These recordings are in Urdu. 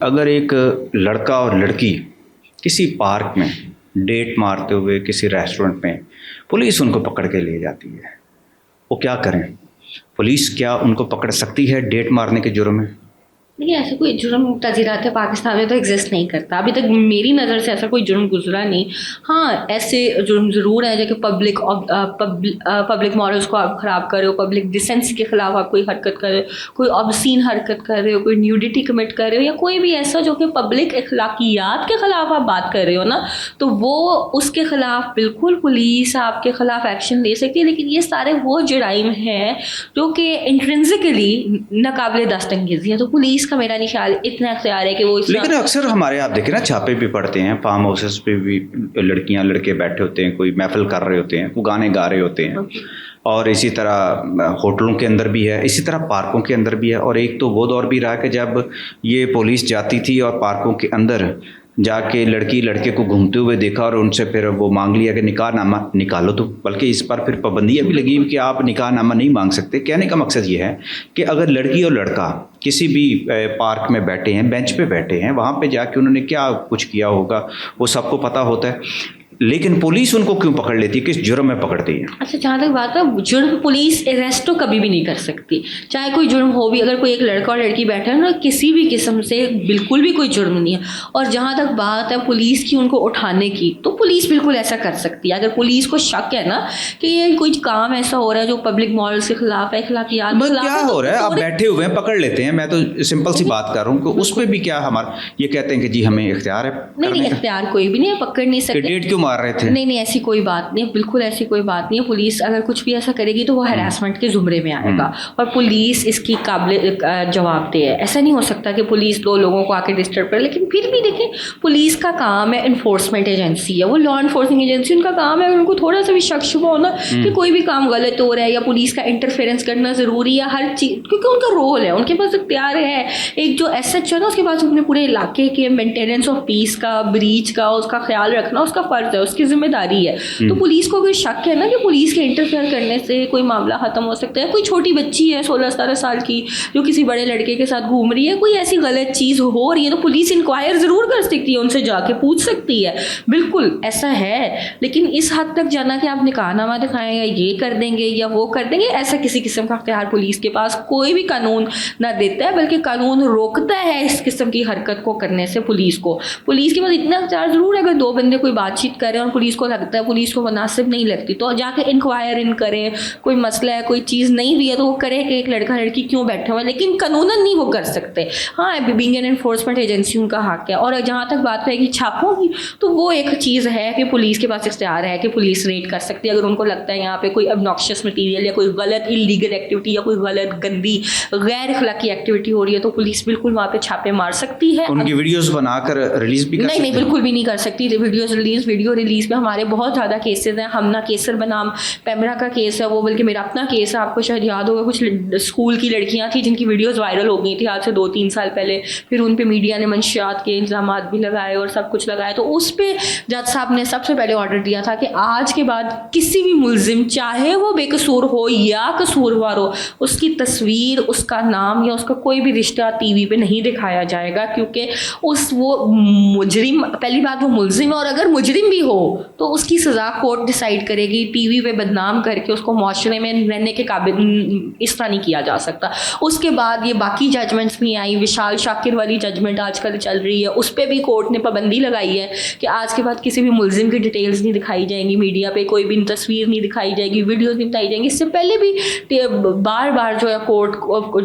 اگر ایک لڑکا اور لڑکی کسی پارک میں ڈیٹ مارتے ہوئے کسی ریسٹورنٹ میں پولیس ان کو پکڑ کے لے جاتی ہے، وہ کیا کریں؟ پولیس کیا ان کو پکڑ سکتی ہے ڈیٹ مارنے کے جرم میں؟ لیکن ایسا کوئی جرم تعزیرات پاکستان میں تو ایگزسٹ نہیں کرتا ابھی تک، میری نظر سے ایسا کوئی جرم گزرا نہیں۔ ہاں ایسے جرم ضرور ہیں جو کہ پبلک مورلس کو آپ خراب کر رہے ہو، پبلک ڈیسنسی کے خلاف آپ کوئی حرکت کر رہے ہو، کوئی آبسین حرکت کر رہے ہو، کوئی نیوڈیٹی کمٹ کر رہے ہو، یا کوئی بھی ایسا جو کہ پبلک اخلاقیات کے خلاف آپ بات کر رہے ہو نا، تو وہ اس کے خلاف بالکل پولیس آپ کے خلاف ایکشن لے سکتی ہے۔ لیکن یہ سارے وہ جرائم ہیں جو کہ انٹرنسکلی ناقابل دستانگیزی ہے، تو پولیس کا میرا نہیں خیال اتنا اختیار ہے کہ وہ لیکن اکثر ہمارے آپ دیکھیں نا چھاپے بھی پڑتے ہیں، فارم ہاؤسز پہ بھی لڑکیاں لڑکے بیٹھے ہوتے ہیں، کوئی محفل کر رہے ہوتے ہیں، کوئی گانے گا رہے ہوتے ہیں، اور اسی طرح ہوٹلوں کے اندر بھی ہے، اسی طرح پارکوں کے اندر بھی ہے۔ اور ایک تو وہ دور بھی رہا کہ جب یہ پولیس جاتی تھی اور پارکوں کے اندر جا کے لڑکی لڑکے کو گھومتے ہوئے دیکھا اور ان سے پھر وہ مانگ لیا کہ نکاح نامہ نکالو، تو بلکہ اس پر پھر پابندیاں بھی لگی کہ آپ نکاح نامہ نہیں مانگ سکتے۔ کہنے کا مقصد یہ ہے کہ اگر لڑکی اور لڑکا کسی بھی پارک میں بیٹھے ہیں، بینچ پہ بیٹھے ہیں، وہاں پہ جا کے انہوں نے کیا کچھ کیا ہوگا وہ سب کو پتہ ہوتا ہے، لیکن پولیس ان کو کیوں پکڑ لیتی ہے، کس جرم میں پکڑتی ہے؟ اچھا جہاں تک بات ہے، جرم پولیس اریسٹ تو کبھی بھی نہیں کر سکتی، چاہے کوئی جرم ہو بھی۔ اگر کوئی ایک لڑکا اور لڑکی بیٹھا ہے نا، کسی بھی قسم سے بالکل بھی کوئی جرم نہیں ہے۔ اور جہاں تک بات ہے پولیس کی ان کو اٹھانے کی، تو پولیس بالکل ایسا کر سکتی ہے اگر پولیس کو شک ہے نا کہ یہ کوئی کام ایسا ہو رہا ہے جو پبلک مورلس کے خلاف ہے، اخلاقیات کے خلاف ہے۔ کیا ہو رہا ہے؟ آپ بیٹھے ہوئے ہیں، پکڑ لیتے ہیں، میں تو سمپل سی بات کر رہا ہوں کہ اس پہ بھی کیا ہمارا یہ کہتے ہیں کہ جی ہمیں اختیار ہے؟ نہیں، اختیار کوئی بھی نہیں ہے، پکڑ نہیں سکتے۔ ڈیٹ کیوں مار رہے تھے؟ نہیں، ایسی کوئی بات نہیں، بالکل ایسی کوئی بات نہیں ہے۔ پولیس اگر کچھ بھی ایسا کرے گی تو وہ ہراسمنٹ کے زمرے میں آئے گا، اور پولیس اس کی قابل جواب دہ ہے۔ ایسا نہیں ہو سکتا کہ پولیس دو لوگوں کو آ کے ڈسٹرب کرے۔ لیکن پھر بھی دیکھیں، پولیس کا کام ہے، انفورسمنٹ ایجنسی ہے، وہ لا انفورسنگ ایجنسی، ان کا کام ہے ان کو تھوڑا سا بھی شک شبہ ہونا کہ کوئی بھی کام غلط ہو رہا ہے یا پولیس کا انٹرفیئرنس کرنا ضروری ہے ہر چیز، کیونکہ ان کا رول ہے، ان کے پاس اختیار ہے۔ ایک جو ایس ایچ ہے نا، اس کے پاس اپنے پورے علاقے کے مینٹیننس آف پیس کا، بریچ کا، اس کا خیال رکھنا اس کا فرض ہے، اس کی ذمہ داری ہے۔ تو پولیس کو کوئی شک ہے نا کہ پولیس کے انٹرفیئر کرنے سے کوئی معاملہ ختم ہو سکتا ہے، کوئی چھوٹی بچی ہے 16-17 سال کی جو کسی بڑے لڑکے کے ساتھ گھوم رہی ہے، کوئی ایسی غلط چیز ہو رہی ہے تو پولیس انکوائر ضرور کر سکتی ہے، ان سے جا کے پوچھ سکتی ہے، بالکل ایسا ہے۔ لیکن اس حد تک جانا کہ آپ نکاح نامہ دکھائیں یا یہ کر دیں گے یا وہ کر دیں گے، ایسا کسی قسم کا اختیار پولیس کے پاس کوئی بھی قانون نہ دیتا ہے، بلکہ قانون روکتا ہے اس قسم کی حرکت کو کرنے سے پولیس کو۔ پولیس کے پاس اتنا اختیار ضرور ہے، اگر دو بندے کوئی بات چیت کر رہے ہیں اور پولیس کو لگتا ہے پولیس کو مناسب نہیں لگتی تو جا کے انکوائر ان کریں، کوئی مسئلہ ہے، کوئی چیز نہیں بھی ہے تو وہ کرے کہ ایک لڑکا لڑکی کیوں بیٹھے ہوئے، لیکن قانوناً نہیں وہ کر سکتے۔ ہاں بینگ این انفورسمنٹ ایجنسی ان کا حق ہے۔ اور جہاں تک بات رہے گی چھاپوں کی، تو وہ ایک چیز ہے کہ پولیس کے پاس اختیار ہے کہ پولیس ریڈ کر سکتی ہے اگر ان کو لگتا ہے یہاں پہ کوئی ابناکشس مٹیریل یا کوئی غلط انلیگل ایکٹیویٹی یا کوئی غلط گندی غیر اخلاقی ایکٹیویٹی ہو رہی ہے، تو پولیس بالکل وہاں پہ چھاپے مار سکتی ہے۔ ان کی ویڈیوز بنا کر ریلیز بھی کر سکتی ہے؟ نہیں، بالکل بھی نہیں کر سکتی ویڈیو ریلیز پہ ہمارے بہت زیادہ کیسز ہیں۔ ہمنا کیسر بنام پیمرا کا کیس ہے وہ، بلکہ میرا اپنا کیس ہے، آپ کو شاید یاد ہوگا، کچھ اسکول کی لڑکیاں تھیں جن کی ویڈیوز وائرل ہو گئی تھی آج سے 2-3 سال پہلے، پھر ان پہ میڈیا نے منشیات کے انتظامات بھی لگائے اور سب کچھ لگائے، تو اس پہ جج صاحب نے سب سے پہلے آرڈر دیا تھا کہ آج کے بعد کسی بھی ملزم چاہے وہ بے قصور ہو یا قصوروار ہو، اس کی تصویر، اس کا نام یا اس کا کوئی بھی رشتہ ٹی وی پہ نہیں دکھایا جائے گا، کیونکہ وہ مجرم، پہلی بات وہ ملزم ہے، اور اگر مجرم بھی ہو تو اس کی سزا کورٹ ڈیسائیڈ کرے گی۔ ٹی وی پہ بدنام کر کے اس کو معاشرے میں رہنے کے قابل اس طرح نہیں کیا جا سکتا۔ اس کے بعد یہ باقی ججمنٹس بھی آئیں، وشال شاکر والی ججمنٹ آج کل چل رہی ہے، اس پہ بھی کورٹ نے پابندی لگائی ہے کہ آج کے بعد کسی بھی ملزم کی ڈیٹیلز نہیں دکھائی جائیں گی میڈیا پہ، کوئی بھی تصویر نہیں دکھائی جائے گی، ویڈیوز نہیں بتائی جائیں گی۔ اس سے پہلے بھی بار بار جو ہے کورٹ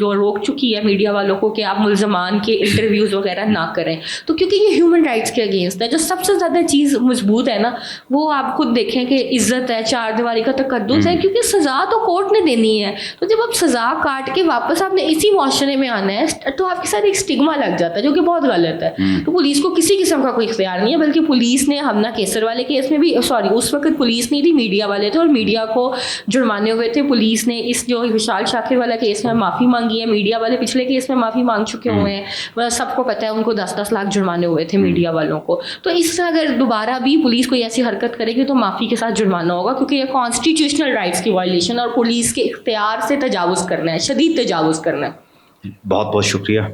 جو روک چکی ہے میڈیا والوں کو کہ آپ ملزمان کے انٹرویوز وغیرہ نہ کریں، تو کیونکہ یہ ہیومن رائٹس کے اگینسٹ ہے۔ جو سب سے زیادہ چیز مضبوط ہے نا، وہ آپ خود دیکھیں کہ عزت ہے، چار دیواری کا تقدس ہے، کیونکہ سزا تو کورٹ نے دینی ہے، تو جب آپ سزا کاٹ کے واپس آپ نے اسی معاشرے میں آنا ہے تو آپ کے ساتھ ایک اسٹگما لگ جاتا ہے جو کہ بہت غلط ہے۔ تو پولیس کو کسی قسم کا کوئی اختیار نہیں ہے، بلکہ پولیس نے ہمنا کیسر والے کیس میں بھی اس وقت پولیس نہیں تھی، میڈیا والے تھے، اور میڈیا کو جرمانے ہوئے تھے۔ پولیس نے اس جو وشال شاکر والا کیس میں معافی مانگی ہے، میڈیا والے پچھلے کیس میں معافی مانگ چکے ہوئے ہیں، سب کو پتہ ہے، ان کو 10-10 لاکھ جرمانے ہوئے تھے میڈیا والوں کو۔ تو اس سے اگر دوبارہ بھی پولیس کوئی ایسی حرکت کرے گی تو معافی کے ساتھ جرمانہ ہوگا، کیونکہ یہ کانسٹیٹیوشنل رائٹس کی وائلیشن اور پولیس کے اختیار سے تجاوز کرنا ہے، شدید تجاوز کرنا ہے۔ بہت بہت شکریہ۔